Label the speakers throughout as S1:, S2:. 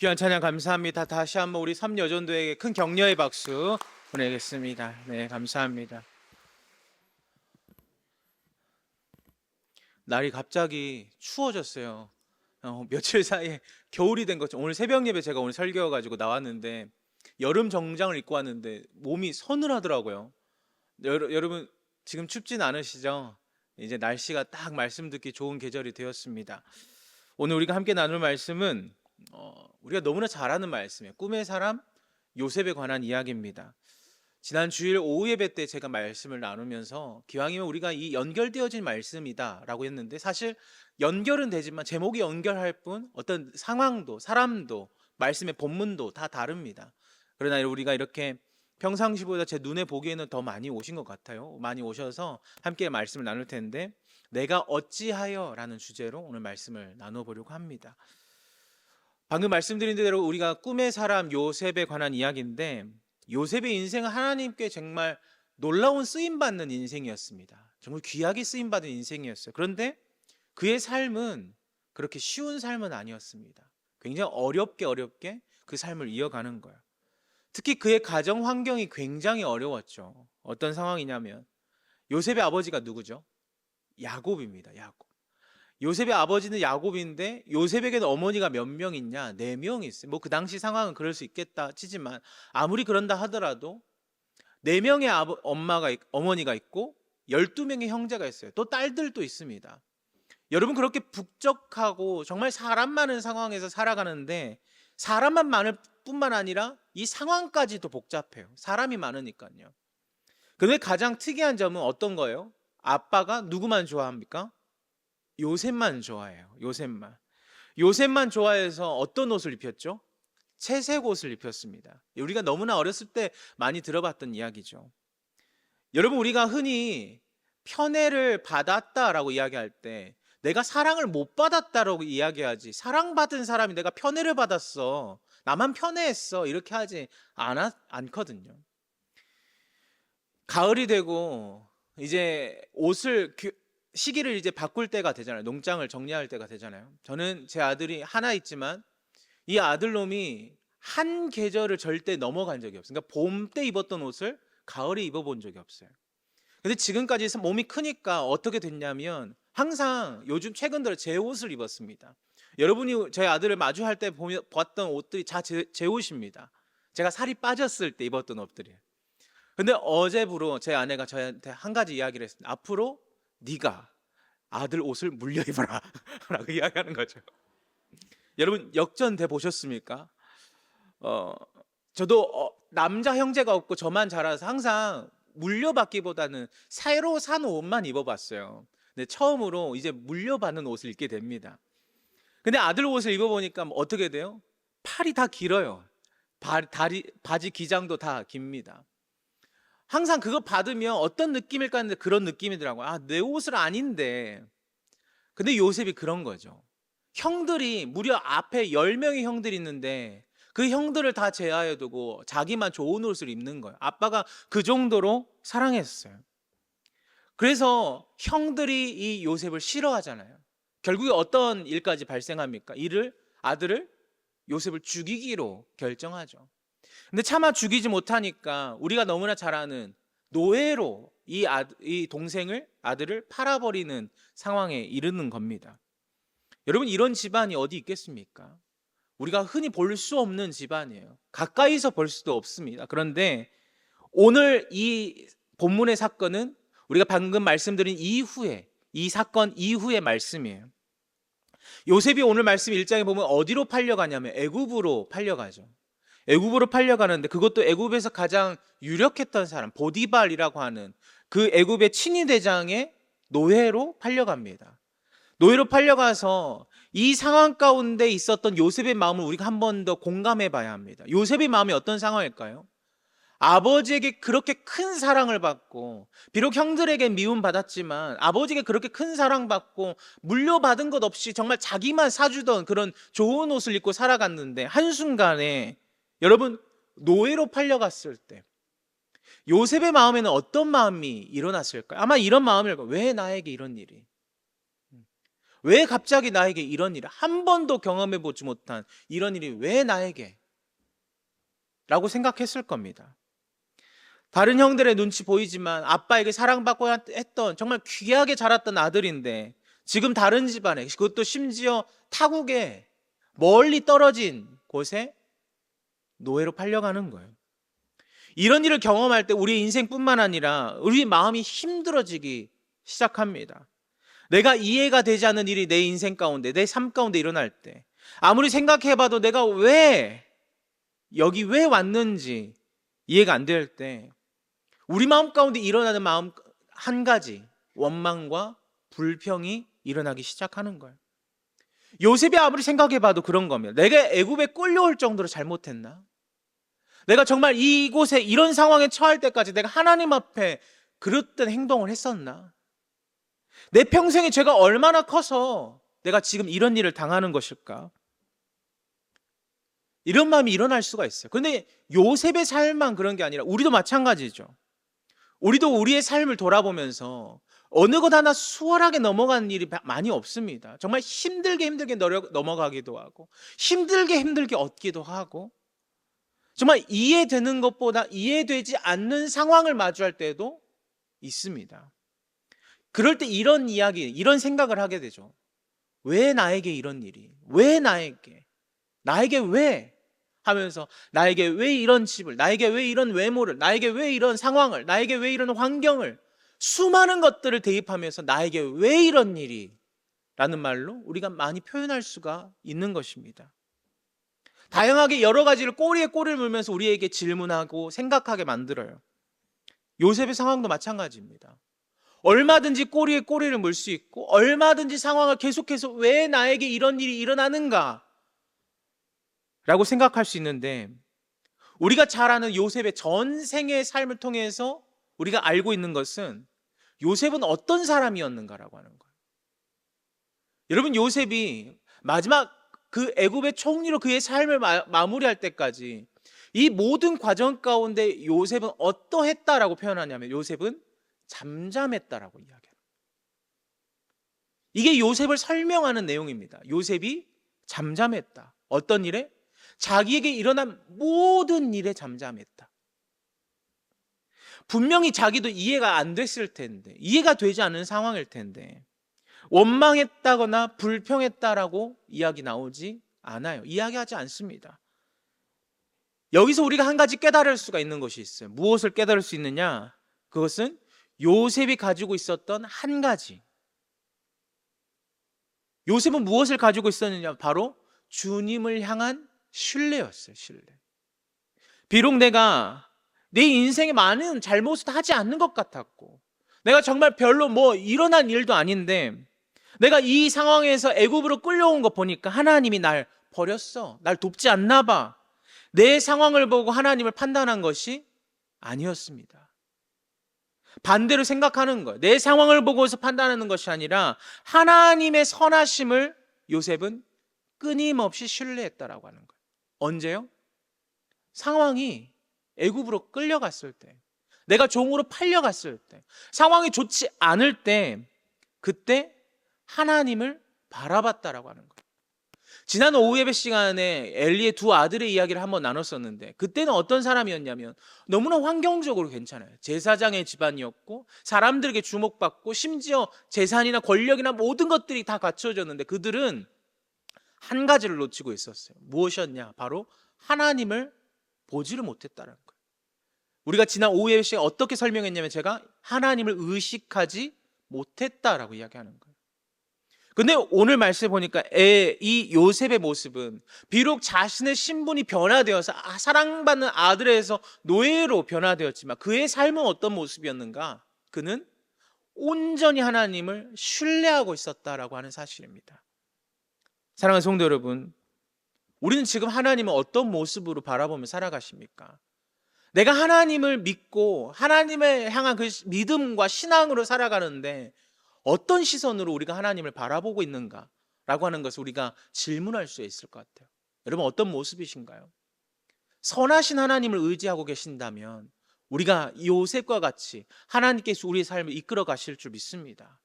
S1: 귀한 찬양 감사합니다. 다시 한번 우리 삼여전도에게 큰 격려의 박수 보내겠습니다. 네, 감사합니다. 날이 갑자기 추워졌어요. 며칠 사이에 겨울이 된 것처럼. 오늘 새벽 예배 제가 오늘 설교해가지고 나왔는데 여름 정장을 입고 왔는데 몸이 서늘하더라고요. 여러분 지금 춥진 않으시죠? 이제 날씨가 딱 말씀 듣기 좋은 계절이 되었습니다. 오늘 우리가 함께 나눌 말씀은 우리가 너무나 잘 아는 말씀이에요. 꿈의 사람 요셉에 관한 이야기입니다. 지난 주일 오후 예배 때 제가 말씀을 나누면서 기왕이면 우리가 이 연결되어진 말씀이다라고 했는데, 사실 연결은 되지만 제목이 연결할 뿐 어떤 상황도 사람도 말씀의 본문도 다 다릅니다. 그러나 우리가 이렇게 평상시보다 제 눈에 보기에는 더 많이 오신 것 같아요. 많이 오셔서 함께 말씀을 나눌 텐데, 내가 어찌하여 라는 주제로 오늘 말씀을 나눠보려고 합니다. 방금 말씀드린 대로 우리가 꿈의 사람 요셉에 관한 이야기인데, 요셉의 인생은 하나님께 정말 놀라운 쓰임받는 인생이었습니다. 정말 귀하게 쓰임받은 인생이었어요. 그런데 그의 삶은 그렇게 쉬운 삶은 아니었습니다. 굉장히 어렵게 그 삶을 이어가는 거예요. 특히 그의 가정 환경이 굉장히 어려웠죠. 어떤 상황이냐면, 요셉의 아버지가 누구죠? 야곱입니다. 야곱. 요셉의 아버지는 야곱인데 요셉에게는 어머니가 몇 명 있냐? 4명이 있어요. 뭐 그 당시 상황은 그럴 수 있겠다 치지만, 아무리 그런다 하더라도 4명의 어머니가 있고 12명의 형제가 있어요. 또 딸들도 있습니다. 여러분, 그렇게 북적하고 정말 사람 많은 상황에서 살아가는데, 사람만 많을 뿐만 아니라 이 상황까지도 복잡해요. 사람이 많으니까요. 근데 가장 특이한 점은 어떤 거예요? 아빠가 누구만 좋아합니까? 요셉만 좋아해요. 요셉만 좋아해서 어떤 옷을 입혔죠? 채색 옷을 입혔습니다. 우리가 너무나 어렸을 때 많이 들어봤던 이야기죠. 여러분, 우리가 흔히 편애를 받았다라고 이야기할 때 내가 사랑을 못 받았다라고 이야기하지, 사랑받은 사람이 내가 편애를 받았어, 나만 편애했어, 이렇게 하지 않거든요. 가을이 되고 이제 시기를 이제 바꿀 때가 되잖아요. 농장을 정리할 때가 되잖아요. 저는 제 아들이 하나 있지만 이 아들놈이 한 계절을 절대 넘어간 적이 없어요. 그러니까 봄 때 입었던 옷을 가을에 입어본 적이 없어요. 근데 지금까지 몸이 크니까 어떻게 됐냐면, 항상 요즘 최근 들어 제 옷을 입었습니다. 여러분이 저희 아들을 마주할 때 봤던 옷들이 다 제 옷입니다. 제가 살이 빠졌을 때 입었던 옷들이에요. 근데 어제부로 제 아내가 저한테 한 가지 이야기를 했습니다. 앞으로 네가 아들 옷을 물려 입어라 라고 이야기하는 거죠. 여러분, 역전돼 보셨습니까? 저도 남자 형제가 없고 저만 자라서 항상 물려받기보다는 새로 산 옷만 입어봤어요. 근데 처음으로 이제 물려받는 옷을 입게 됩니다. 근데 아들 옷을 입어보니까 어떻게 돼요? 팔이 다 길어요. 바지 기장도 다 깁니다. 항상 그거 받으면 어떤 느낌일까 했는데 그런 느낌이더라고요. 아, 내 옷은 아닌데. 근데 요셉이 그런 거죠. 형들이 무려 앞에 10명의 형들이 있는데 그 형들을 다 제하해두고 자기만 좋은 옷을 입는 거예요. 아빠가 그 정도로 사랑했어요. 그래서 형들이 이 요셉을 싫어하잖아요. 결국에 어떤 일까지 발생합니까? 아들을 요셉을 죽이기로 결정하죠. 근데 차마 죽이지 못하니까 우리가 너무나 잘 아는 노예로 이 아들을 팔아버리는 상황에 이르는 겁니다. 여러분, 이런 집안이 어디 있겠습니까? 우리가 흔히 볼 수 없는 집안이에요. 가까이서 볼 수도 없습니다. 그런데 오늘 이 본문의 사건은 우리가 방금 말씀드린 이 사건 이후의 말씀이에요. 요셉이 오늘 말씀 1장에 보면 어디로 팔려가냐면 애굽으로 팔려가죠. 애굽으로 팔려가는데, 그것도 애굽에서 가장 유력했던 사람 보디발이라고 하는 그 애굽의 친위 대장의 노예로 팔려갑니다. 노예로 팔려가서 이 상황 가운데 있었던 요셉의 마음을 우리가 한 번 더 공감해 봐야 합니다. 요셉의 마음이 어떤 상황일까요? 아버지에게 그렇게 큰 사랑을 받고, 비록 형들에게 미움받았지만 아버지에게 그렇게 큰 사랑받고 물려받은 것 없이 정말 자기만 사주던 그런 좋은 옷을 입고 살아갔는데, 한순간에 여러분, 노예로 팔려갔을 때 요셉의 마음에는 어떤 마음이 일어났을까요? 아마 이런 마음일 거예요. 왜 나에게 이런 일이? 왜 갑자기 나에게 이런 일을, 한 번도 경험해 보지 못한 이런 일이 왜 나에게? 라고 생각했을 겁니다. 다른 형들의 눈치 보이지만 아빠에게 사랑받고 했던 정말 귀하게 자랐던 아들인데 지금 다른 집안에, 그것도 심지어 타국에 멀리 떨어진 곳에 노예로 팔려가는 거예요. 이런 일을 경험할 때 우리 인생뿐만 아니라 우리 마음이 힘들어지기 시작합니다. 내가 이해가 되지 않는 일이 내 인생 가운데, 내 삶 가운데 일어날 때 아무리 생각해봐도 내가 여기 왜 왔는지 이해가 안 될 때 우리 마음 가운데 일어나는 마음 한 가지, 원망과 불평이 일어나기 시작하는 거예요. 요셉이 아무리 생각해봐도 그런 겁니다. 내가 애굽에 끌려올 정도로 잘못했나? 내가 정말 이곳에 이런 상황에 처할 때까지 내가 하나님 앞에 그릇된 행동을 했었나? 내 평생의 죄가 얼마나 커서 내가 지금 이런 일을 당하는 것일까? 이런 마음이 일어날 수가 있어요. 그런데 요셉의 삶만 그런 게 아니라 우리도 마찬가지죠. 우리도 우리의 삶을 돌아보면서 어느 것 하나 수월하게 넘어가는 일이 많이 없습니다. 정말 힘들게 넘어가기도 하고 힘들게 얻기도 하고 정말 이해되는 것보다 이해되지 않는 상황을 마주할 때도 있습니다. 그럴 때 이런 이야기, 이런 생각을 하게 되죠. 왜 나에게 이런 일이? 왜 나에게? 나에게 왜? 하면서 나에게 왜 이런 집을, 나에게 왜 이런 외모를, 나에게 왜 이런 상황을, 나에게 왜 이런 환경을, 수많은 것들을 대입하면서 나에게 왜 이런 일이? 라는 말로 우리가 많이 표현할 수가 있는 것입니다. 다양하게 여러 가지를 꼬리에 꼬리를 물면서 우리에게 질문하고 생각하게 만들어요. 요셉의 상황도 마찬가지입니다. 얼마든지 꼬리에 꼬리를 물 수 있고 얼마든지 상황을 계속해서 왜 나에게 이런 일이 일어나는가? 라고 생각할 수 있는데 우리가 잘 아는 요셉의 전생의 삶을 통해서 우리가 알고 있는 것은 요셉은 어떤 사람이었는가라고 하는 거예요. 여러분, 요셉이 마지막 그 애굽의 총리로 그의 삶을 마무리할 때까지 이 모든 과정 가운데 요셉은 어떠했다라고 표현하냐면 요셉은 잠잠했다라고 이야기합니다. 이게 요셉을 설명하는 내용입니다. 요셉이 잠잠했다. 어떤 일에? 자기에게 일어난 모든 일에 잠잠했다. 분명히 자기도 이해가 안 됐을 텐데, 이해가 되지 않는 상황일 텐데 원망했다거나 불평했다라고 이야기 나오지 않아요. 이야기하지 않습니다. 여기서 우리가 한 가지 깨달을 수가 있는 것이 있어요. 무엇을 깨달을 수 있느냐? 그것은 요셉이 가지고 있었던 한 가지. 요셉은 무엇을 가지고 있었느냐? 바로 주님을 향한 신뢰였어요. 신뢰. 비록 내가 내 인생에 많은 잘못을 하지 않는 것 같았고 내가 정말 별로 일어난 일도 아닌데 내가 이 상황에서 애굽으로 끌려온 거 보니까 하나님이 날 버렸어. 날 돕지 않나 봐. 내 상황을 보고 하나님을 판단한 것이 아니었습니다. 반대로 생각하는 거예요. 내 상황을 보고서 판단하는 것이 아니라 하나님의 선하심을 요셉은 끊임없이 신뢰했다라고 하는 거예요. 언제요? 상황이 애굽으로 끌려갔을 때, 내가 종으로 팔려갔을 때, 상황이 좋지 않을 때 그때 하나님을 바라봤다라고 하는 거예요. 지난 오후 예배 시간에 엘리의 두 아들의 이야기를 한번 나눴었는데 그때는 어떤 사람이었냐면 너무나 환경적으로 괜찮아요. 제사장의 집안이었고 사람들에게 주목받고 심지어 재산이나 권력이나 모든 것들이 다 갖춰졌는데 그들은 한 가지를 놓치고 있었어요. 무엇이었냐? 바로 하나님을 보지를 못했다는 거예요. 우리가 지난 오후 예배 시간에 어떻게 설명했냐면 제가 하나님을 의식하지 못했다라고 이야기하는 거예요. 근데 오늘 말씀 보니까 이 요셉의 모습은 비록 자신의 신분이 변화되어서 사랑받는 아들에서 노예로 변화되었지만 그의 삶은 어떤 모습이었는가? 그는 온전히 하나님을 신뢰하고 있었다라고 하는 사실입니다. 사랑하는 성도 여러분, 우리는 지금 하나님을 어떤 모습으로 바라보며 살아가십니까? 내가 하나님을 믿고 하나님을 향한 그 믿음과 신앙으로 살아가는데 어떤 시선으로 우리가 하나님을 바라보고 있는가라고 하는 것을 우리가 질문할 수 있을 것 같아요. 여러분, 어떤 모습이신가요? 선하신 하나님을 의지하고 계신다면 우리가 요셉과 같이 하나님께서 우리의 삶을 이끌어 가실 줄 믿습니다.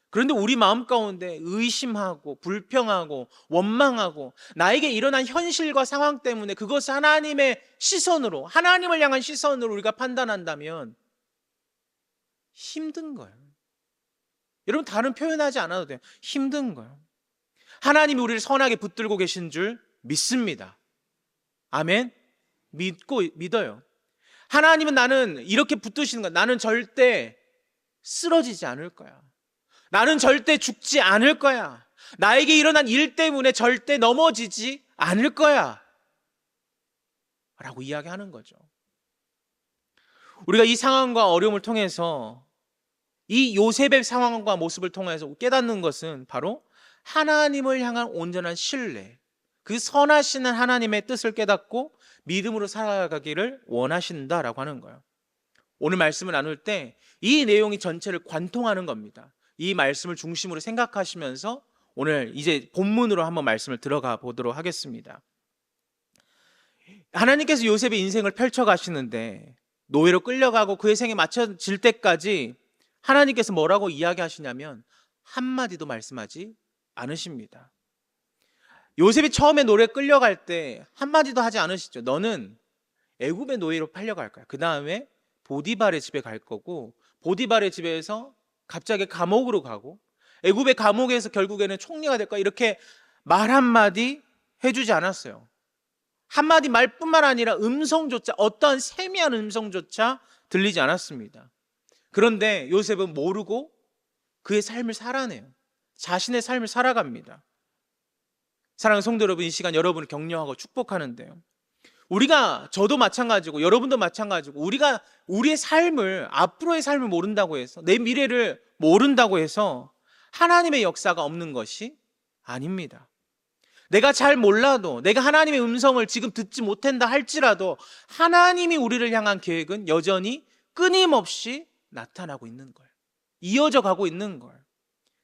S1: 그런데 우리 마음 가운데 의심하고 불평하고 원망하고 나에게 일어난 현실과 상황 때문에 그것을 하나님의 시선으로, 하나님을 향한 시선으로 우리가 판단한다면 힘든 거예요. 여러분, 다른 표현하지 않아도 돼요. 힘든 거예요. 하나님이 우리를 선하게 붙들고 계신 줄 믿습니다. 아멘. 믿어요. 하나님은 나는 이렇게 붙드시는 거야. 나는 절대 쓰러지지 않을 거야. 나는 절대 죽지 않을 거야. 나에게 일어난 일 때문에 절대 넘어지지 않을 거야. 라고 이야기하는 거죠. 우리가 이 상황과 어려움을 통해서, 이 요셉의 상황과 모습을 통해서 깨닫는 것은 바로 하나님을 향한 온전한 신뢰, 그 선하시는 하나님의 뜻을 깨닫고 믿음으로 살아가기를 원하신다라고 하는 거예요. 오늘 말씀을 나눌 때 이 내용이 전체를 관통하는 겁니다. 이 말씀을 중심으로 생각하시면서 오늘 이제 본문으로 한번 말씀을 들어가 보도록 하겠습니다. 하나님께서 요셉의 인생을 펼쳐 가시는데 노예로 끌려가고 그의 생에 맞춰질 때까지 하나님께서 뭐라고 이야기하시냐면 한마디도 말씀하지 않으십니다. 요셉이 처음에 노예에 끌려갈 때 한마디도 하지 않으시죠. 너는 애굽의 노예로 팔려갈 거야. 그 다음에 보디발의 집에 갈 거고, 보디발의 집에서 갑자기 감옥으로 가고, 애굽의 감옥에서 결국에는 총리가 될 거야. 이렇게 말 한마디 해주지 않았어요. 한마디 말뿐만 아니라 음성조차, 어떠한 세미한 음성조차 들리지 않았습니다. 그런데 요셉은 모르고 그의 삶을 살아내요. 자신의 삶을 살아갑니다. 사랑하는 성도 여러분, 이 시간 여러분을 격려하고 축복하는데요, 저도 마찬가지고 여러분도 마찬가지고, 우리가 우리의 삶을, 앞으로의 삶을 모른다고 해서, 내 미래를 모른다고 해서 하나님의 역사가 없는 것이 아닙니다. 내가 잘 몰라도, 내가 하나님의 음성을 지금 듣지 못한다 할지라도 하나님이 우리를 향한 계획은 여전히 끊임없이 나타나고 있는 거예요. 이어져 가고 있는 거예요.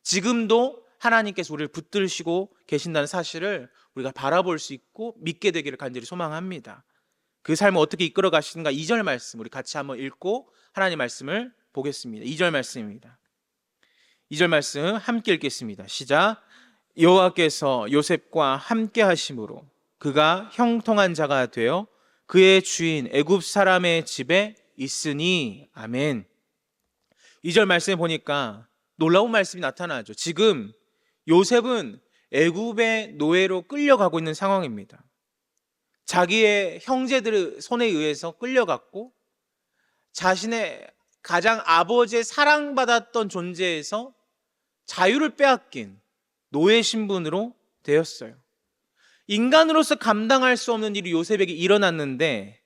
S1: 지금도 하나님께서 우리를 붙들시고 계신다는 사실을 우리가 바라볼 수 있고 믿게 되기를 간절히 소망합니다. 그 삶을 어떻게 이끌어 가시는가, 2절 말씀 우리 같이 한번 읽고 하나님의 말씀을 보겠습니다. 2절 말씀입니다. 2절 말씀 함께 읽겠습니다. 시작. 여호와께서 요셉과 함께 하심으로 그가 형통한 자가 되어 그의 주인 애굽 사람의 집에 있으니. 아멘. 2절 말씀에 보니까 놀라운 말씀이 나타나죠. 지금 요셉은 애굽의 노예로 끌려가고 있는 상황입니다. 자기의 형제들의 손에 의해서 끌려갔고, 자신의 가장 아버지의 사랑받았던 존재에서 자유를 빼앗긴 노예 신분으로 되었어요. 인간으로서 감당할 수 없는 일이 요셉에게 일어났는데,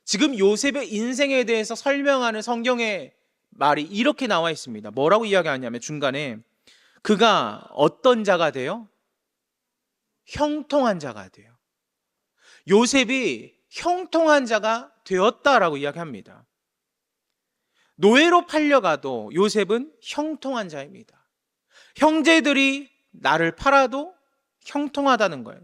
S1: 지금 요셉의 인생에 대해서 설명하는 성경의 말이 이렇게 나와 있습니다. 뭐라고 이야기하냐면 중간에 그가 어떤 자가 돼요? 형통한 자가 돼요. 요셉이 형통한 자가 되었다라고 이야기합니다. 노예로 팔려가도 요셉은 형통한 자입니다. 형제들이 나를 팔아도 형통하다는 거예요.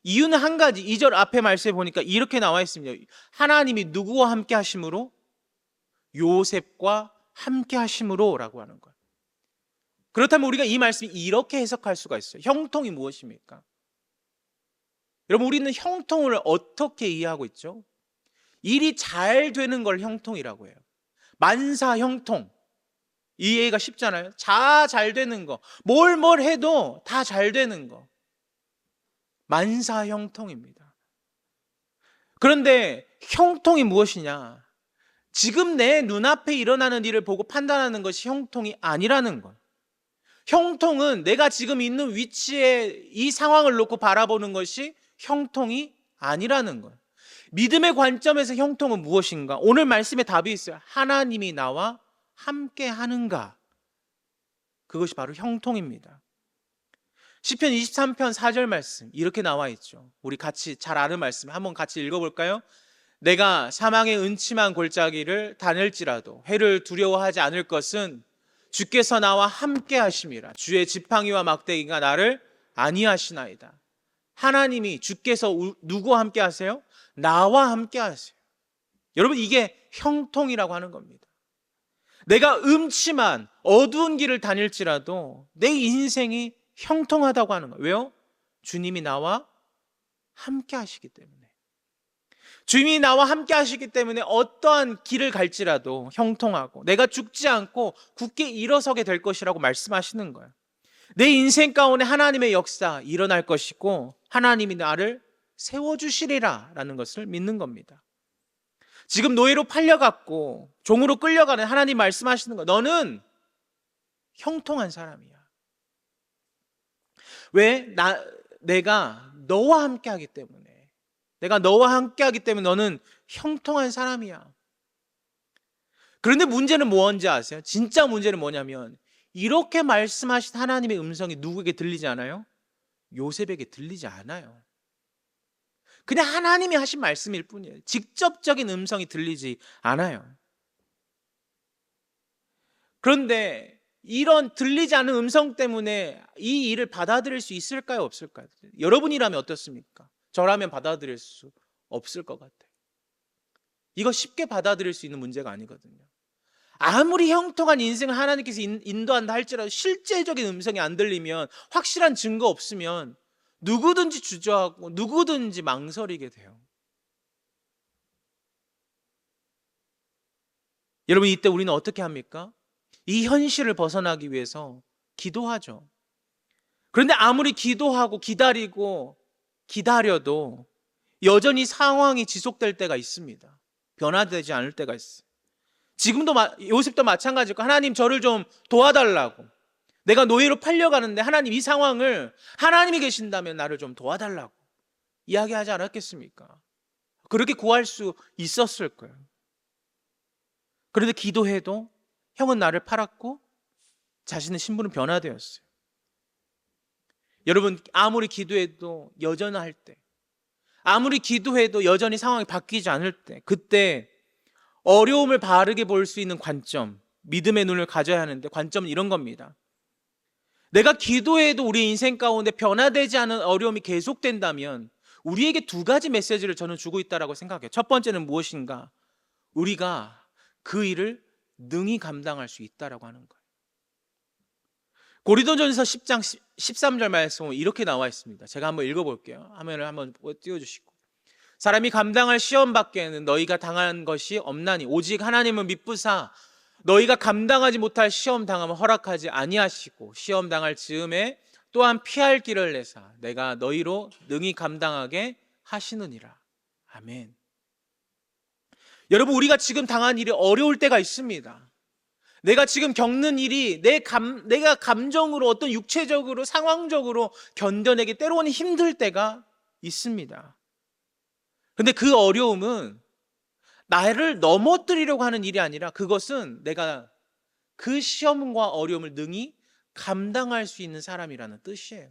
S1: 이유는 한 가지, 2절 앞에 말씀에 보니까 이렇게 나와 있습니다. 하나님이 누구와 함께 하심으로? 요셉과 함께 하심으로 라고 하는 거예요. 그렇다면 우리가 이 말씀이 이렇게 해석할 수가 있어요. 형통이 무엇입니까? 여러분, 우리는 형통을 어떻게 이해하고 있죠? 일이 잘 되는 걸 형통이라고 해요. 만사 형통. 이해가 쉽잖아요. 잘 되는 거. 뭘 해도 다 잘 되는 거. 만사 형통입니다. 그런데 형통이 무엇이냐? 지금 내 눈앞에 일어나는 일을 보고 판단하는 것이 형통이 아니라는 것. 형통은 내가 지금 있는 위치에 이 상황을 놓고 바라보는 것이 형통이 아니라는 것. 믿음의 관점에서 형통은 무엇인가? 오늘 말씀에 답이 있어요. 하나님이 나와 함께 하는가? 그것이 바로 형통입니다. 시편 23편 4절 말씀 이렇게 나와 있죠. 우리 같이 잘 아는 말씀 한번 같이 읽어볼까요? 내가 사망의 은침한 골짜기를 다닐지라도 해를 두려워하지 않을 것은 주께서 나와 함께 하심이라. 주의 지팡이와 막대기가 나를 안위하시나이다. 하나님이, 주께서 누구와 함께 하세요? 나와 함께 하세요. 여러분, 이게 형통이라고 하는 겁니다. 내가 음침한 어두운 길을 다닐지라도 내 인생이 형통하다고 하는 거예요. 왜요? 주님이 나와 함께 하시기 때문에. 주님이 나와 함께 하시기 때문에 어떠한 길을 갈지라도 형통하고 내가 죽지 않고 굳게 일어서게 될 것이라고 말씀하시는 거예요. 내 인생 가운데 하나님의 역사 일어날 것이고 하나님이 나를 세워주시리라 라는 것을 믿는 겁니다. 지금 노예로 팔려갔고 종으로 끌려가는 하나님 말씀하시는 거, 너는 형통한 사람이야. 왜? 내가 너와 함께 하기 때문에. 내가 너와 함께 하기 때문에 너는 형통한 사람이야. 그런데 문제는 뭔지 아세요? 진짜 문제는 뭐냐면 이렇게 말씀하신 하나님의 음성이 누구에게 들리지 않아요? 요셉에게 들리지 않아요. 그냥 하나님이 하신 말씀일 뿐이에요. 직접적인 음성이 들리지 않아요. 그런데 이런 들리지 않은 음성 때문에 이 일을 받아들일 수 있을까요? 없을까요? 여러분이라면 어떻습니까? 저라면 받아들일 수 없을 것 같아요. 이거 쉽게 받아들일 수 있는 문제가 아니거든요. 아무리 형통한 인생을 하나님께서 인도한다 할지라도 실제적인 음성이 안 들리면, 확실한 증거 없으면 누구든지 주저하고 누구든지 망설이게 돼요. 여러분, 이때 우리는 어떻게 합니까? 이 현실을 벗어나기 위해서 기도하죠. 그런데 아무리 기도하고 기다려도 여전히 상황이 지속될 때가 있습니다. 변화되지 않을 때가 있어요. 지금도 요셉도 마찬가지고, 하나님 저를 좀 도와달라고, 내가 노예로 팔려가는데 하나님 이 상황을, 하나님이 계신다면 나를 좀 도와달라고 이야기하지 않았겠습니까? 그렇게 구할 수 있었을 거예요. 그런데 기도해도 형은 나를 팔았고 자신의 신분은 변화되었어요. 여러분, 아무리 기도해도 여전할 때, 아무리 기도해도 여전히 상황이 바뀌지 않을 때, 그때 어려움을 바르게 볼 수 있는 관점, 믿음의 눈을 가져야 하는데, 관점은 이런 겁니다. 내가 기도해도 우리 인생 가운데 변화되지 않은 어려움이 계속된다면 우리에게 두 가지 메시지를 저는 주고 있다고 생각해요. 첫 번째는 무엇인가? 우리가 그 일을 능히 감당할 수 있다라고 하는 거예요. 고린도전서 10장 13절 말씀은 이렇게 나와 있습니다. 제가 한번 읽어볼게요. 화면을 한번 띄워주시고. 사람이 감당할 시험 밖에는 너희가 당한 것이 없나니 오직 하나님은 미쁘사 너희가 감당하지 못할 시험 당함을 허락하지 아니하시고 시험 당할 즈음에 또한 피할 길을 내사 내가 너희로 능히 감당하게 하시느니라. 아멘. 여러분, 우리가 지금 당한 일이 어려울 때가 있습니다. 내가 지금 겪는 일이 내가 감정으로, 어떤 육체적으로, 상황적으로 견뎌내기 때로는 힘들 때가 있습니다. 근데 그 어려움은 나를 넘어뜨리려고 하는 일이 아니라 그것은 내가 그 시험과 어려움을 능히 감당할 수 있는 사람이라는 뜻이에요.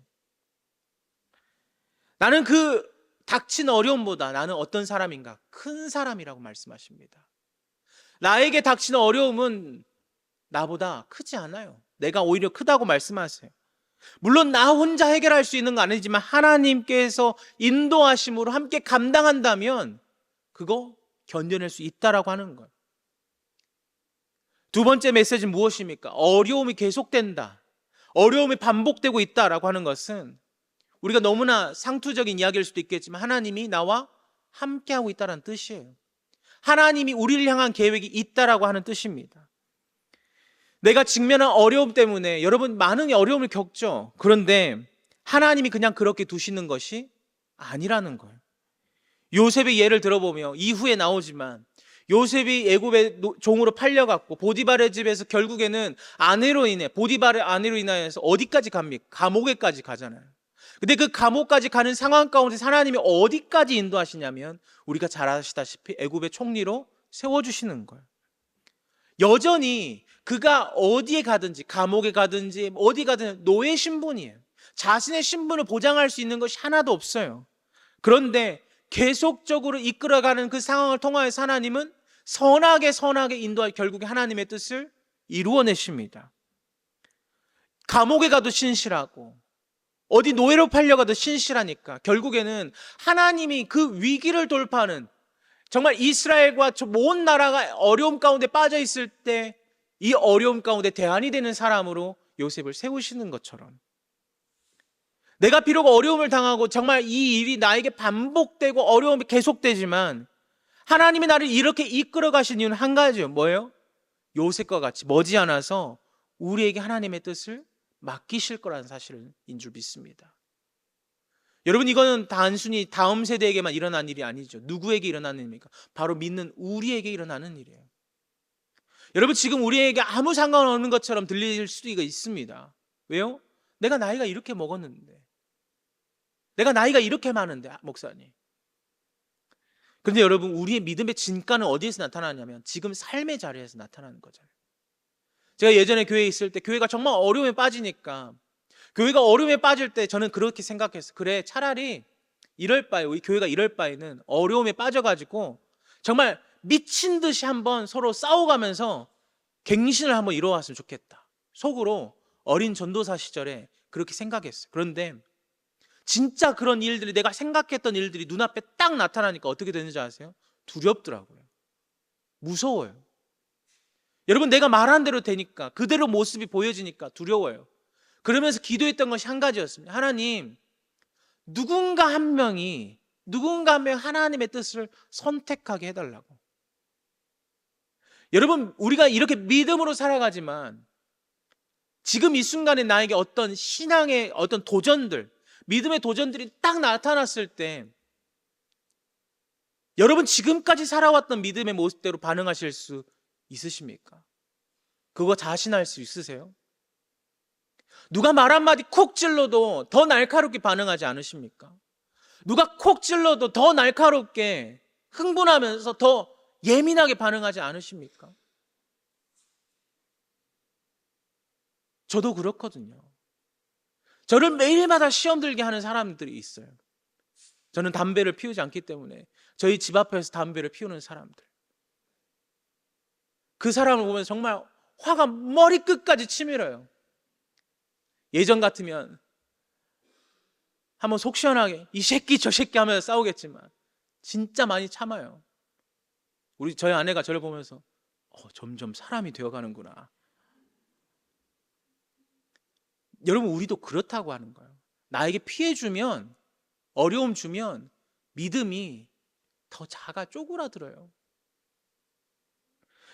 S1: 나는 그 닥친 어려움보다 나는 어떤 사람인가? 큰 사람이라고 말씀하십니다. 나에게 닥치는 어려움은 나보다 크지 않아요. 내가 오히려 크다고 말씀하세요. 물론 나 혼자 해결할 수 있는 건 아니지만 하나님께서 인도하심으로 함께 감당한다면 그거 견뎌낼 수 있다라고 하는 거예요. 두 번째 메시지는 무엇입니까? 어려움이 계속된다, 어려움이 반복되고 있다라고 하는 것은 우리가 너무나 상투적인 이야기일 수도 있겠지만 하나님이 나와 함께하고 있다는 뜻이에요. 하나님이 우리를 향한 계획이 있다라고 하는 뜻입니다. 내가 직면한 어려움 때문에 여러분 많은 어려움을 겪죠. 그런데 하나님이 그냥 그렇게 두시는 것이 아니라는 거예요. 요셉의 예를 들어보면 이후에 나오지만 요셉이 애굽의 종으로 팔려갔고 보디발의 집에서 결국에는 보디발의 아내로 인하여서 어디까지 갑니까? 감옥에까지 가잖아요. 근데 그 감옥까지 가는 상황 가운데 하나님이 어디까지 인도하시냐면 우리가 잘 아시다시피 애굽의 총리로 세워주시는 거예요. 여전히 그가 어디에 가든지, 감옥에 가든지 어디 가든지 노예 신분이에요. 자신의 신분을 보장할 수 있는 것이 하나도 없어요. 그런데 계속적으로 이끌어가는 그 상황을 통하여서 하나님은 선하게 인도할, 결국에 하나님의 뜻을 이루어내십니다. 감옥에 가도 신실하고 어디 노예로 팔려가도 신실하니까 결국에는 하나님이 그 위기를 돌파하는, 정말 이스라엘과 온 나라가 어려움 가운데 빠져 있을 때 이 어려움 가운데 대안이 되는 사람으로 요셉을 세우시는 것처럼, 내가 비록 어려움을 당하고 정말 이 일이 나에게 반복되고 어려움이 계속되지만 하나님이 나를 이렇게 이끌어 가신 이유는 한 가지예요. 뭐예요? 요셉과 같이 머지않아서 우리에게 하나님의 뜻을 맡기실 거라는 사실인 줄 믿습니다. 여러분, 이거는 단순히 다음 세대에게만 일어난 일이 아니죠. 누구에게 일어나는 일입니까? 바로 믿는 우리에게 일어나는 일이에요. 여러분, 지금 우리에게 아무 상관없는 것처럼 들릴 수도 있습니다. 왜요? 내가 나이가 이렇게 먹었는데, 내가 나이가 이렇게 많은데, 목사님. 그런데 여러분, 우리의 믿음의 진가는 어디에서 나타나냐면 지금 삶의 자리에서 나타나는 거잖아요. 제가 예전에 교회에 있을 때 교회가 정말 어려움에 빠지니까, 교회가 어려움에 빠질 때 저는 그렇게 생각했어요. 그래, 차라리 이럴 바에, 우리 교회가 이럴 바에는 어려움에 빠져가지고 정말 미친 듯이 한번 서로 싸워가면서 갱신을 한번 이루어왔으면 좋겠다. 속으로 어린 전도사 시절에 그렇게 생각했어요. 그런데 진짜 그런 일들이, 내가 생각했던 일들이 눈앞에 딱 나타나니까 어떻게 되는지 아세요? 두렵더라고요. 무서워요. 여러분, 내가 말한 대로 되니까, 그대로 모습이 보여지니까 두려워요. 그러면서 기도했던 것이 한 가지였습니다. 하나님, 누군가 한 명이 하나님의 뜻을 선택하게 해달라고. 여러분, 우리가 이렇게 믿음으로 살아가지만 지금 이 순간에 나에게 어떤 신앙의 어떤 도전들, 믿음의 도전들이 딱 나타났을 때 여러분, 지금까지 살아왔던 믿음의 모습대로 반응하실 수 있으십니까? 그거 자신할 수 있으세요? 누가 말 한마디 콕 찔러도 더 날카롭게 반응하지 않으십니까? 누가 콕 찔러도 더 날카롭게 흥분하면서 더 예민하게 반응하지 않으십니까? 저도 그렇거든요. 저를 매일마다 시험 들게 하는 사람들이 있어요. 저는 담배를 피우지 않기 때문에 저희 집 앞에서 담배를 피우는 사람들, 그 사람을 보면 정말 화가 머리끝까지 치밀어요. 예전 같으면 한번 속 시원하게 이 새끼 저 새끼 하면서 싸우겠지만 진짜 많이 참아요. 저희 아내가 저를 보면서 점점 사람이 되어가는구나. 여러분, 우리도 그렇다고 하는 거예요. 나에게 피해 주면, 어려움 주면 믿음이 더 작아 쪼그라들어요.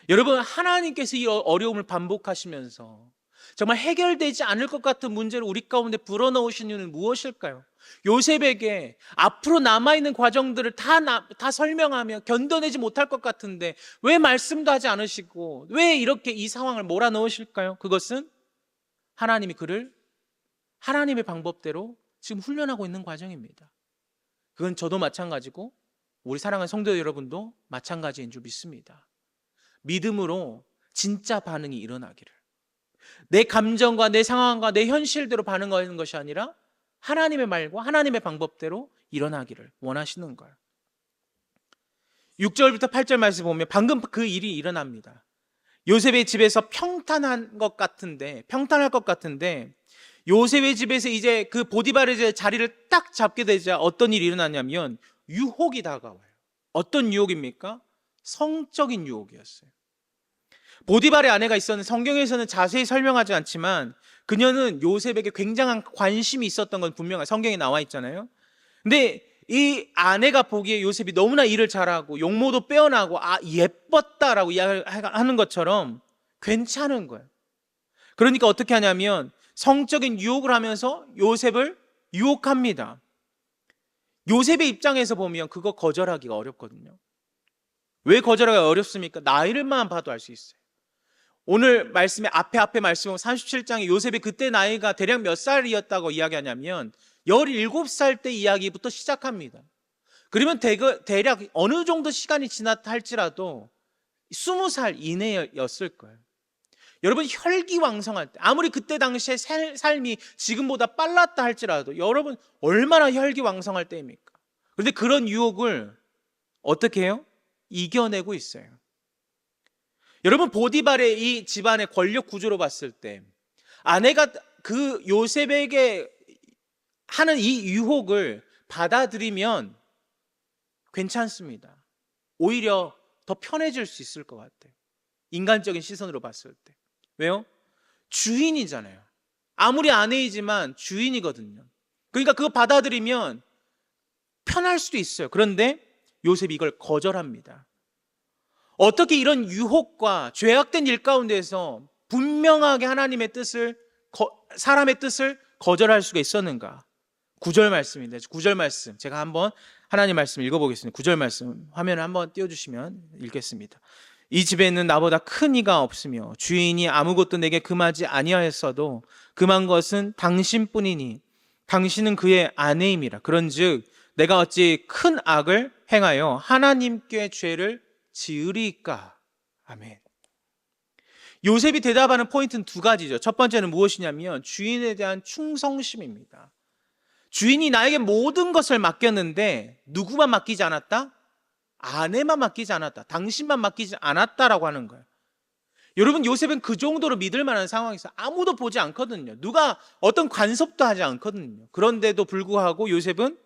S1: 여러분, 하나님께서 이 어려움을 반복하시면서 정말 해결되지 않을 것 같은 문제를 우리 가운데 불어넣으신 이유는 무엇일까요? 요셉에게 앞으로 남아있는 과정들을 다 설명하며 견뎌내지 못할 것 같은데 왜 말씀도 하지 않으시고 왜 이렇게 이 상황을 몰아넣으실까요? 그것은 하나님이 그를 하나님의 방법대로 지금 훈련하고 있는 과정입니다. 그건 저도 마찬가지고 우리 사랑하는 성도 여러분도 마찬가지인 줄 믿습니다. 믿음으로 진짜 반응이 일어나기를, 내 감정과 내 상황과 내 현실대로 반응하는 것이 아니라 하나님의 말과 하나님의 방법대로 일어나기를 원하시는 거예요. 6절부터 8절 말씀 보면 방금 그 일이 일어납니다. 요셉의 집에서 평탄할 것 같은데 요셉의 집에서 이제 그 보디발의 자리를 딱 잡게 되자 어떤 일이 일어나냐면 유혹이 다가와요. 어떤 유혹입니까? 성적인 유혹이었어요. 보디발의 아내가 있었는데 성경에서는 자세히 설명하지 않지만 그녀는 요셉에게 굉장한 관심이 있었던 건 분명해요. 성경에 나와 있잖아요. 근데 이 아내가 보기에 요셉이 너무나 일을 잘하고 용모도 빼어나고 예뻤다라고 이야기하는 것처럼 괜찮은 거예요. 그러니까 어떻게 하냐면 성적인 유혹을 하면서 요셉을 유혹합니다. 요셉의 입장에서 보면 그거 거절하기가 어렵거든요. 왜 거절하기가 어렵습니까? 나이를만 봐도 알 수 있어요. 오늘 말씀의 앞에 말씀 37장에 요셉이 그때 나이가 대략 몇 살이었다고 이야기하냐면 17살 때 이야기부터 시작합니다. 그러면 대략 어느 정도 시간이 지났다 할지라도 20살 이내였을 거예요. 여러분, 혈기왕성할 때, 아무리 그때 당시에 삶이 지금보다 빨랐다 할지라도 여러분 얼마나 혈기왕성할 때입니까? 그런데 그런 유혹을 어떻게 해요? 이겨내고 있어요. 여러분, 보디발의 이 집안의 권력 구조로 봤을 때 아내가 그 요셉에게 하는 이 유혹을 받아들이면 괜찮습니다. 오히려 더 편해질 수 있을 것 같아요. 인간적인 시선으로 봤을 때. 왜요? 주인이잖아요. 아무리 아내이지만 주인이거든요. 그러니까 그거 받아들이면 편할 수도 있어요. 그런데 요셉이 이걸 거절합니다. 어떻게 이런 유혹과 죄악된 일 가운데서 분명하게 하나님의 뜻을, 사람의 뜻을 거절할 수가 있었는가? 9절 말씀인데, 9절 말씀 제가 한번 하나님 말씀 읽어보겠습니다. 9절 말씀 화면을 한번 띄워주시면 읽겠습니다. 이 집에는 나보다 큰 이가 없으며 주인이 아무것도 내게 금하지 아니하였어도 금한 것은 당신뿐이니 당신은 그의 아내임이라. 그런즉 내가 어찌 큰 악을 행하여 하나님께 죄를 지으리까? 아멘. 요셉이 대답하는 포인트는 두 가지죠. 첫 번째는 무엇이냐면 주인에 대한 충성심입니다. 주인이 나에게 모든 것을 맡겼는데 누구만 맡기지 않았다? 아내만 맡기지 않았다. 당신만 맡기지 않았다라고 하는 거예요. 여러분, 요셉은 그 정도로 믿을 만한 상황에서 아무도 보지 않거든요. 누가 어떤 간섭도 하지 않거든요. 그런데도 불구하고 요셉은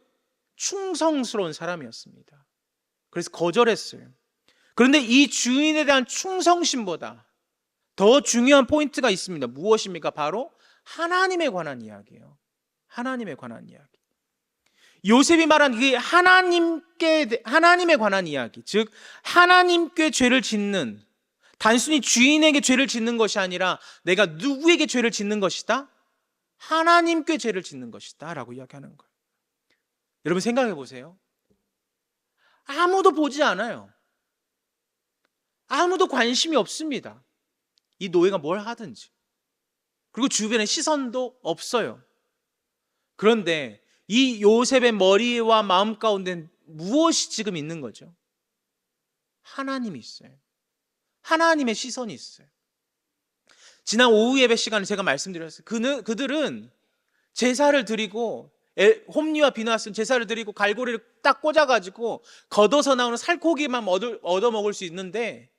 S1: 충성스러운 사람이었습니다. 그래서 거절했어요. 그런데 이 주인에 대한 충성심보다 더 중요한 포인트가 있습니다. 무엇입니까? 바로 하나님에 관한 이야기예요. 하나님에 관한 이야기. 요셉이 말한 그 하나님에 관한 이야기, 즉 하나님께 죄를 짓는, 단순히 주인에게 죄를 짓는 것이 아니라 내가 누구에게 죄를 짓는 것이다? 하나님께 죄를 짓는 것이다 라고 이야기하는 거예요. 여러분 생각해 보세요. 아무도 보지 않아요. 아무도 관심이 없습니다. 이 노예가 뭘 하든지. 그리고 주변에 시선도 없어요. 그런데 이 요셉의 머리와 마음 가운데 무엇이 지금 있는 거죠? 하나님이 있어요. 하나님의 시선이 있어요. 지난 오후 예배 시간에 제가 말씀드렸어요. 그들은 제사를 드리고, 홈리와 비누아스는 제사를 드리고 갈고리를 딱 꽂아가지고 걷어서 나오는 살코기만 얻어 먹을 수 있는데,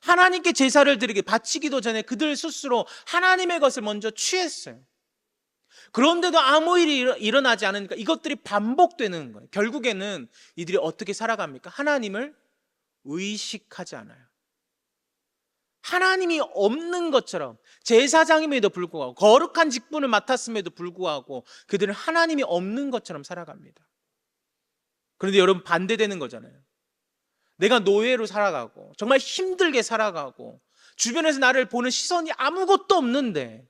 S1: 하나님께 제사를 드리기 바치기도 전에 그들 스스로 하나님의 것을 먼저 취했어요. 그런데도 아무 일이 일어나지 않으니까 이것들이 반복되는 거예요. 결국에는 이들이 어떻게 살아갑니까? 하나님을 의식하지 않아요. 하나님이 없는 것처럼, 제사장임에도 불구하고 거룩한 직분을 맡았음에도 불구하고 그들은 하나님이 없는 것처럼 살아갑니다. 그런데 여러분, 반대되는 거잖아요. 내가 노예로 살아가고 정말 힘들게 살아가고 주변에서 나를 보는 시선이 아무것도 없는데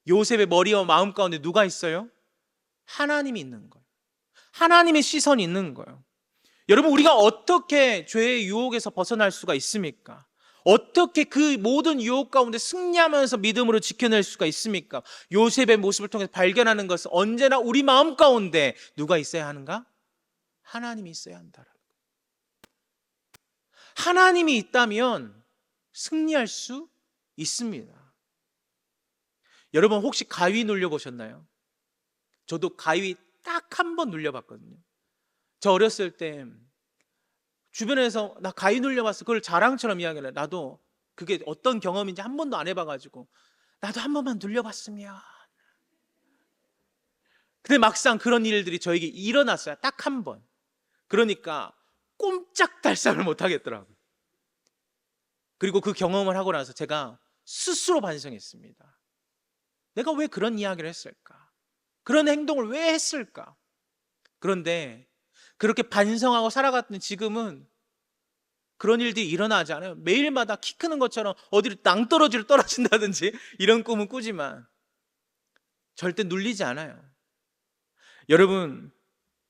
S1: 요셉의 머리와 마음 가운데 누가 있어요? 하나님이 있는 거예요. 하나님의 시선이 있는 거예요. 여러분, 우리가 어떻게 죄의 유혹에서 벗어날 수가 있습니까? 어떻게 그 모든 유혹 가운데 승리하면서 믿음으로 지켜낼 수가 있습니까? 요셉의 모습을 통해서 발견하는 것은 언제나 우리 마음 가운데 누가 있어야 하는가? 하나님이 있어야 한다. 하나님이 있다면 승리할 수 있습니다. 여러분, 혹시 가위 눌려보셨나요? 저도 가위 딱 한 번 눌려봤거든요. 저 어렸을 때 주변에서 나 가위 눌려봤어, 그걸 자랑처럼 이야기를 해. 나도 그게 어떤 경험인지 한 번도 안 해봐가지고 나도 한 번만 눌려봤으면. 근데 막상 그런 일들이 저에게 일어났어요. 딱 한 번. 그러니까 꼼짝달싹을 못 하겠더라고요. 그리고 그 경험을 하고 나서 제가 스스로 반성했습니다. 내가 왜 그런 이야기를 했을까? 그런 행동을 왜 했을까? 그런데 그렇게 반성하고 살아갔던 지금은 그런 일들이 일어나지 않아요. 매일마다 키 크는 것처럼 어디를 낭떠러지로 떨어진다든지 이런 꿈은 꾸지만 절대 눌리지 않아요. 여러분,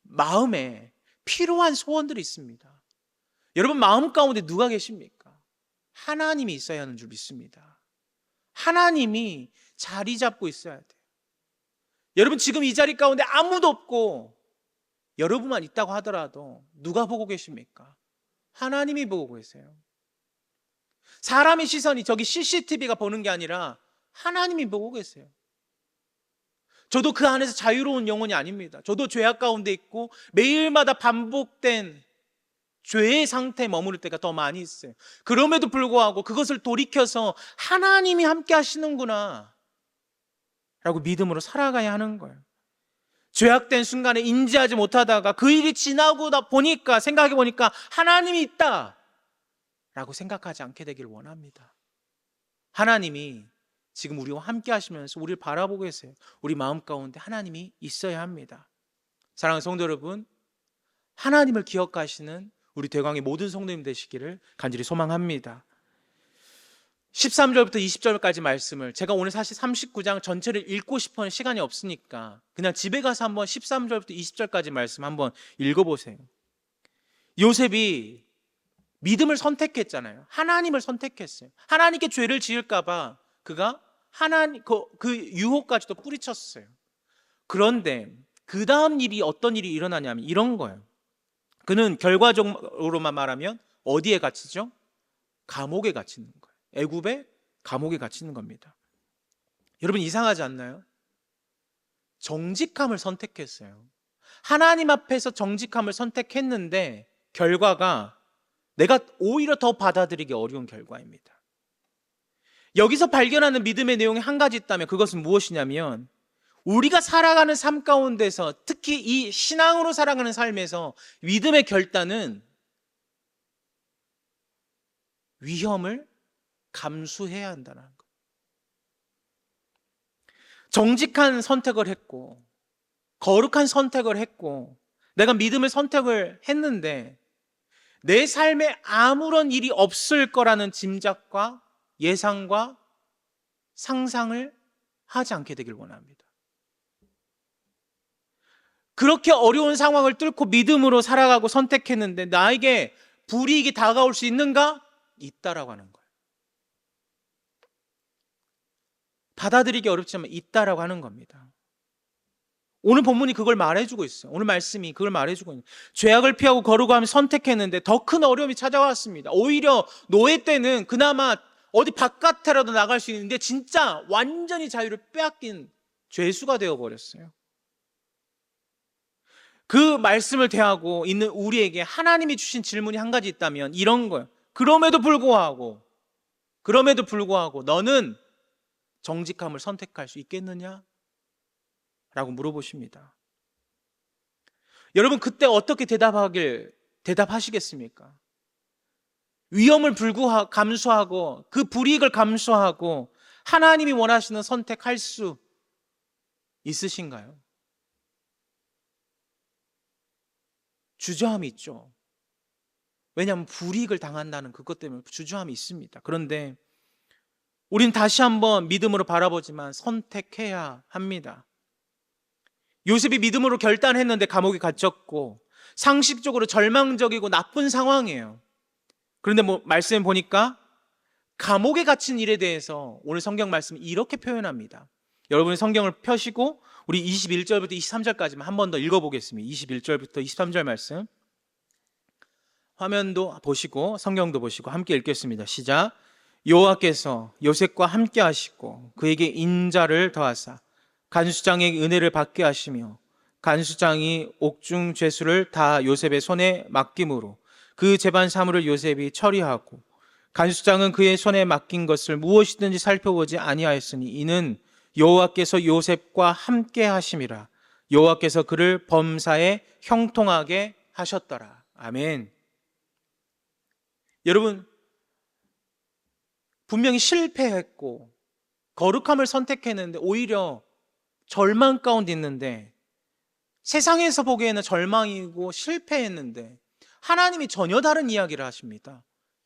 S1: 마음에 필요한 소원들이 있습니다. 여러분 마음 가운데 누가 계십니까? 하나님이 있어야 하는 줄 믿습니다. 하나님이 자리 잡고 있어야 돼요. 여러분, 지금 이 자리 가운데 아무도 없고 여러분만 있다고 하더라도 누가 보고 계십니까? 하나님이 보고 계세요. 사람의 시선이 저기 CCTV가 보는 게 아니라 하나님이 보고 계세요. 저도 그 안에서 자유로운 영혼이 아닙니다. 저도 죄악 가운데 있고 매일마다 반복된 죄의 상태에 머무를 때가 더 많이 있어요. 그럼에도 불구하고 그것을 돌이켜서 하나님이 함께 하시는구나 라고 믿음으로 살아가야 하는 거예요. 죄악된 순간에 인지하지 못하다가 그 일이 지나고 보니까, 생각해 보니까 하나님이 있다 라고 생각하지 않게 되길 원합니다. 하나님이 지금 우리와 함께 하시면서 우리를 바라보고 계세요. 우리 마음 가운데 하나님이 있어야 합니다. 사랑하는 성도 여러분, 하나님을 기억하시는 우리 대광의 모든 성도님 되시기를 간절히 소망합니다. 13절부터 20절까지 말씀을 제가 오늘 사실 39장 전체를 읽고 싶은 시간이 없으니까 그냥 집에 가서 한번 13절부터 20절까지 말씀 한번 읽어보세요. 요셉이 믿음을 선택했잖아요. 하나님을 선택했어요. 하나님께 죄를 지을까봐 그가 하나님 그 유혹까지도 뿌리쳤어요. 그런데 그 다음 일이 어떤 일이 일어나냐면 이런 거예요. 그는 결과적으로만 말하면 어디에 갇히죠? 감옥에 갇히는 거예요. 애굽의 감옥에 갇히는 겁니다. 여러분 이상하지 않나요? 정직함을 선택했어요. 하나님 앞에서 정직함을 선택했는데 결과가 내가 오히려 더 받아들이기 어려운 결과입니다. 여기서 발견하는 믿음의 내용이 한 가지 있다면 그것은 무엇이냐면 우리가 살아가는 삶 가운데서 특히 이 신앙으로 살아가는 삶에서 믿음의 결단은 위험을 감수해야 한다는 것. 정직한 선택을 했고 거룩한 선택을 했고 내가 믿음의 선택을 했는데 내 삶에 아무런 일이 없을 거라는 짐작과 예상과 상상을 하지 않게 되길 원합니다. 그렇게 어려운 상황을 뚫고 믿음으로 살아가고 선택했는데 나에게 불이익이 다가올 수 있는가? 있다라고 하는 거예요. 받아들이기 어렵지만 있다라고 하는 겁니다. 오늘 본문이 그걸 말해주고 있어요. 오늘 말씀이 그걸 말해주고 있는 거예요. 죄악을 피하고 거룩함을 선택했는데 더 큰 어려움이 찾아왔습니다. 오히려 노예 때는 그나마 어디 바깥에라도 나갈 수 있는데 진짜 완전히 자유를 빼앗긴 죄수가 되어버렸어요. 그 말씀을 대하고 있는 우리에게 하나님이 주신 질문이 한 가지 있다면 이런 거예요. 그럼에도 불구하고 너는 정직함을 선택할 수 있겠느냐? 라고 물어보십니다. 여러분 그때 어떻게 대답하시겠습니까? 위험을 감수하고 그 불이익을 감수하고 하나님이 원하시는 선택할 수 있으신가요? 주저함이 있죠. 왜냐하면 불이익을 당한다는 그것 때문에 주저함이 있습니다. 그런데 우린 다시 한번 믿음으로 바라보지만 선택해야 합니다. 요셉이 믿음으로 결단했는데 감옥에 갇혔고 상식적으로 절망적이고 나쁜 상황이에요. 그런데 말씀에 보니까 감옥에 갇힌 일에 대해서 오늘 성경 말씀이 이렇게 표현합니다. 여러분이 성경을 펴시고 우리 21절부터 23절까지만 한 번 더 읽어보겠습니다. 21절부터 23절 말씀 화면도 보시고 성경도 보시고 함께 읽겠습니다. 시작. 여호와께서 요셉과 함께 하시고 그에게 인자를 더하사 간수장의 은혜를 받게 하시며 간수장이 옥중 죄수를 다 요셉의 손에 맡김으로 그 재반 사물을 요셉이 처리하고 간수장은 그의 손에 맡긴 것을 무엇이든지 살펴보지 아니하였으니 이는 여호와께서 요셉과 함께 하심이라. 여호와께서 그를 범사에 형통하게 하셨더라. 아멘. 여러분 분명히 실패했고 거룩함을 선택했는데 오히려 절망 가운데 있는데 세상에서 보기에는 절망이고 실패했는데 하나님이 전혀 다른 이야기를 하십니다.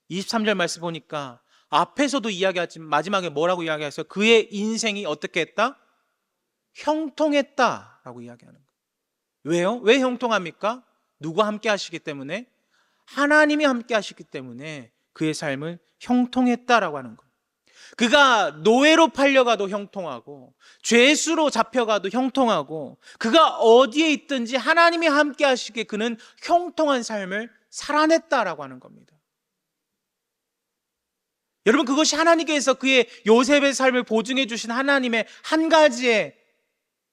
S1: 23절 말씀 보니까 앞에서도 이야기하지만 마지막에 뭐라고 이야기했어요? 그의 인생이 어떻게 했다? 형통했다라고 이야기하는 거예요. 왜요? 왜 형통합니까? 누가 함께 하시기 때문에? 하나님이 함께 하시기 때문에 그의 삶은 형통했다라고 하는 거예요. 그가 노예로 팔려가도 형통하고 죄수로 잡혀가도 형통하고 그가 어디에 있든지 하나님이 함께 하시기에 그는 형통한 삶을 살아냈다라고 하는 겁니다. 여러분 그것이 하나님께서 그의 요셉의 삶을 보증해 주신 하나님의 한 가지의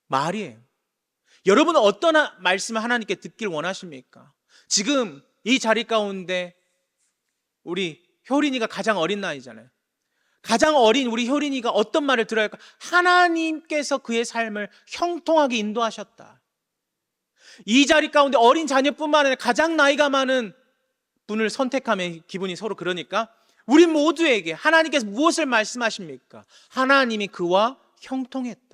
S1: 말이에요. 여러분은 어떤 말씀을 하나님께 듣길 원하십니까? 지금 이 자리 가운데 우리 효린이가 가장 어린 나이잖아요. 가장 어린 우리 효린이가 어떤 말을 들어야 할까? 하나님께서 그의 삶을 형통하게 인도하셨다. 이 자리 가운데 어린 자녀뿐만 아니라 가장 나이가 많은 분을 선택하면 기분이 서로 그러니까 우리 모두에게 하나님께서 무엇을 말씀하십니까? 하나님이 그와 형통했다.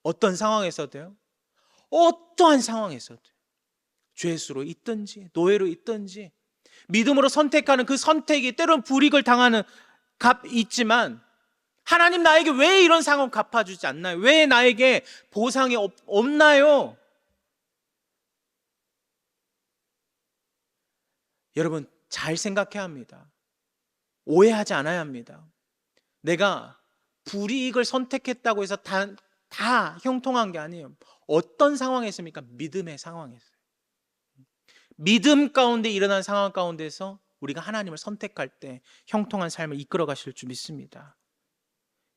S1: 어떤 상황에서도요? 어떠한 상황에서도 죄수로 있든지 노예로 있든지 믿음으로 선택하는 그 선택이 때로는 불이익을 당하는 있지만 하나님 나에게 왜 이런 상황 갚아주지 않나요? 왜 나에게 보상이 없나요? 여러분 잘 생각해야 합니다. 오해하지 않아야 합니다. 내가 불이익을 선택했다고 해서 다 형통한 게 아니에요. 어떤 상황에서입니까? 믿음의 상황에서. 믿음 가운데 일어난 상황 가운데서 우리가 하나님을 선택할 때 형통한 삶을 이끌어 가실 줄 믿습니다.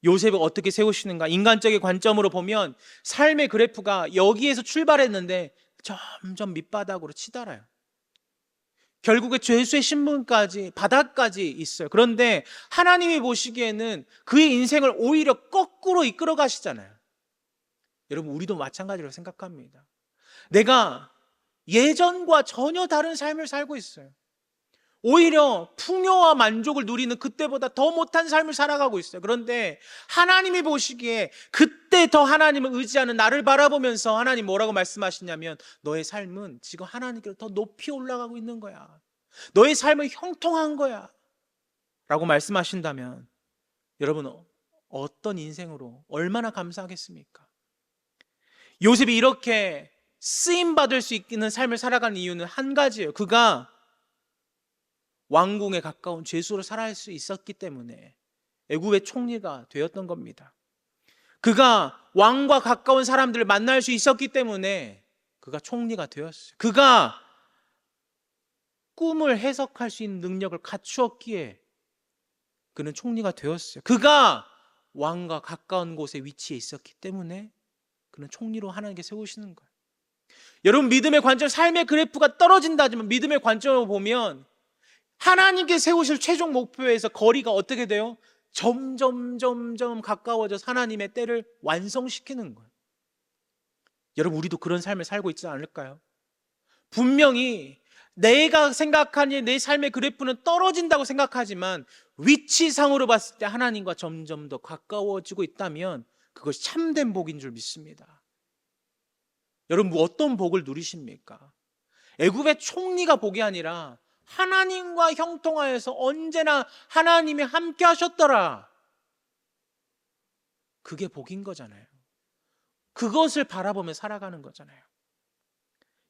S1: 요셉을 어떻게 세우시는가? 인간적인 관점으로 보면 삶의 그래프가 여기에서 출발했는데 점점 밑바닥으로 치달아요. 결국에 죄수의 신분까지 바닥까지 있어요. 그런데 하나님이 보시기에는 그의 인생을 오히려 거꾸로 이끌어 가시잖아요. 여러분 우리도 마찬가지로 생각합니다. 내가 예전과 전혀 다른 삶을 살고 있어요. 오히려 풍요와 만족을 누리는 그때보다 더 못한 삶을 살아가고 있어요. 그런데 하나님이 보시기에 그때 더 하나님을 의지하는 나를 바라보면서 하나님 뭐라고 말씀하시냐면 너의 삶은 지금 하나님께로 더 높이 올라가고 있는 거야. 너의 삶은 형통한 거야 라고 말씀하신다면 여러분 어떤 인생으로 얼마나 감사하겠습니까? 요셉이 이렇게 쓰임받을 수 있는 삶을 살아가는 이유는 한 가지예요. 그가 왕궁에 가까운 죄수로 살아갈 수 있었기 때문에 애굽의 총리가 되었던 겁니다. 그가 왕과 가까운 사람들을 만날 수 있었기 때문에 그가 총리가 되었어요. 그가 꿈을 해석할 수 있는 능력을 갖추었기에 그는 총리가 되었어요. 그가 왕과 가까운 곳에 위치해 있었기 때문에 그는 총리로 하나님께 세우시는 거예요. 여러분 믿음의 관점, 삶의 그래프가 떨어진다지만 믿음의 관점으로 보면 하나님께 세우실 최종 목표에서 거리가 어떻게 돼요? 점점 가까워져서 하나님의 때를 완성시키는 거예요. 여러분 우리도 그런 삶을 살고 있지 않을까요? 분명히 내가 생각하니 내 삶의 그래프는 떨어진다고 생각하지만 위치상으로 봤을 때 하나님과 점점 더 가까워지고 있다면 그것이 참된 복인 줄 믿습니다. 여러분 어떤 복을 누리십니까? 애굽의 총리가 복이 아니라 하나님과 형통하여서 언제나 하나님이 함께 하셨더라. 그게 복인 거잖아요. 그것을 바라보며 살아가는 거잖아요.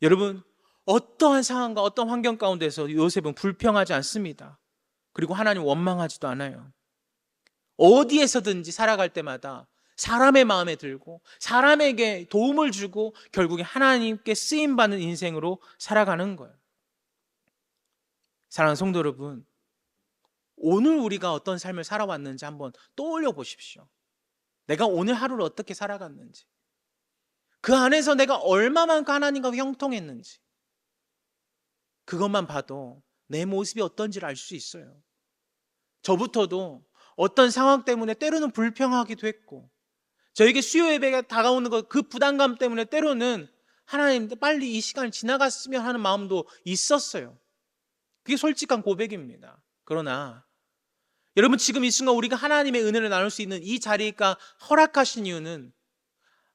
S1: 여러분 어떠한 상황과 어떤 환경 가운데서 요셉은 불평하지 않습니다. 그리고 하나님 원망하지도 않아요. 어디에서든지 살아갈 때마다 사람의 마음에 들고 사람에게 도움을 주고 결국에 하나님께 쓰임받는 인생으로 살아가는 거예요. 사랑하는 성도 여러분, 오늘 우리가 어떤 삶을 살아왔는지 한번 떠올려 보십시오. 내가 오늘 하루를 어떻게 살아갔는지, 그 안에서 내가 얼마만큼 하나님과 형통했는지, 그것만 봐도 내 모습이 어떤지를 알 수 있어요. 저부터도 어떤 상황 때문에 때로는 불평하기도 했고, 저에게 수요 예배가 다가오는 그 부담감 때문에 때로는 하나님 빨리 이 시간이 지나갔으면 하는 마음도 있었어요. 그게 솔직한 고백입니다. 그러나 여러분 지금 이 순간 우리가 하나님의 은혜를 나눌 수 있는 이 자리가 허락하신 이유는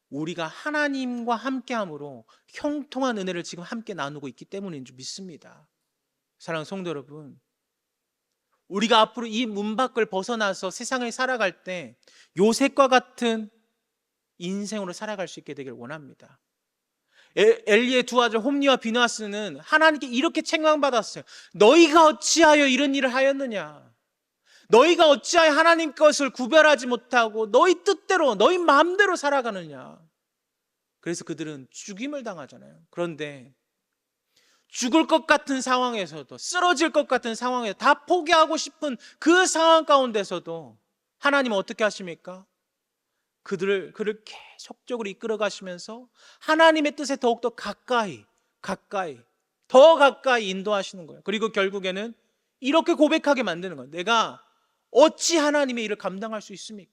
S1: 우리가 하나님과 함께함으로 형통한 은혜를 지금 함께 나누고 있기 때문인 줄 믿습니다. 사랑하는 성도 여러분, 우리가 앞으로 이 문 밖을 벗어나서 세상을 살아갈 때 요셉과 같은 인생으로 살아갈 수 있게 되길 원합니다. 엘리의 두 아들 홈니와 비느하스는 하나님께 이렇게 책망받았어요. 너희가 어찌하여 이런 일을 하였느냐? 너희가 어찌하여 하나님 것을 구별하지 못하고 너희 뜻대로 너희 마음대로 살아가느냐? 그래서 그들은 죽임을 당하잖아요. 그런데 죽을 것 같은 상황에서도, 쓰러질 것 같은 상황에서 다 포기하고 싶은 그 상황 가운데서도 하나님은 어떻게 하십니까? 그를 계속적으로 이끌어 가시면서 하나님의 뜻에 더욱더 가까이 더 가까이 인도하시는 거예요. 그리고 결국에는 이렇게 고백하게 만드는 거예요. 내가 어찌 하나님의 일을 감당할 수 있습니까?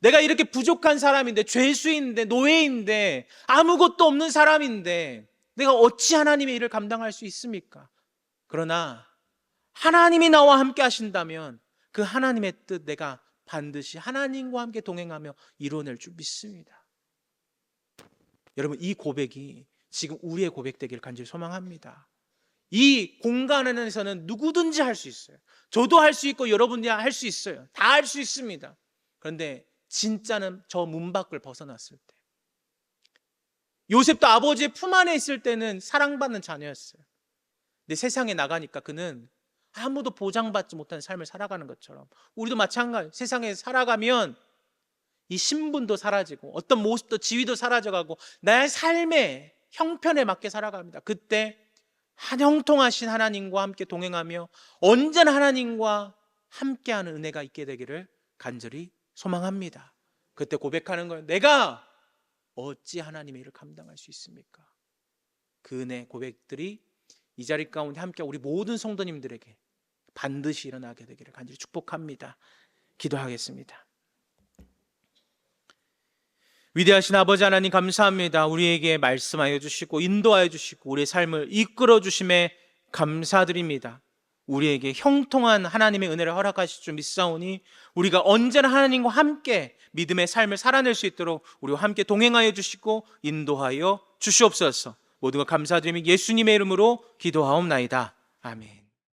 S1: 내가 이렇게 부족한 사람인데, 죄수인데, 노예인데, 아무것도 없는 사람인데 내가 어찌 하나님의 일을 감당할 수 있습니까? 그러나 하나님이 나와 함께 하신다면 그 하나님의 뜻 내가 반드시 하나님과 함께 동행하며 이뤄낼 줄 믿습니다. 여러분, 이 고백이 지금 우리의 고백 되기를 간절히 소망합니다. 이 공간 안에서는 누구든지 할 수 있어요. 저도 할 수 있고 여러분이 할 수 있어요. 다 할 수 있습니다. 그런데 진짜는 저 문 밖을 벗어났을 때, 요셉도 아버지의 품 안에 있을 때는 사랑받는 자녀였어요. 근데 세상에 나가니까 그는 아무도 보장받지 못한 삶을 살아가는 것처럼 우리도 마찬가지. 세상에 살아가면 이 신분도 사라지고 어떤 모습도 지위도 사라져가고 나의 삶의 형편에 맞게 살아갑니다. 그때 한형통하신 하나님과 함께 동행하며 언제나 하나님과 함께하는 은혜가 있게 되기를 간절히 소망합니다. 그때 고백하는 거예요. 내가 어찌 하나님의 일을 감당할 수 있습니까? 그 은혜 고백들이 이 자리 가운데 함께 우리 모든 성도님들에게 반드시 일어나게 되기를 간절히 축복합니다. 기도하겠습니다. 위대하신 아버지 하나님, 감사합니다. 우리에게 말씀하여 주시고 인도하여 주시고 우리의 삶을 이끌어 주심에 감사드립니다. 우리에게 형통한 하나님의 은혜를 허락하실 줄 믿사오니 우리가 언제나 하나님과 함께 믿음의 삶을 살아낼 수 있도록 우리와 함께 동행하여 주시고 인도하여 주시옵소서. 모든 것 감사드리며 예수님의 이름으로 기도하옵나이다. 아멘.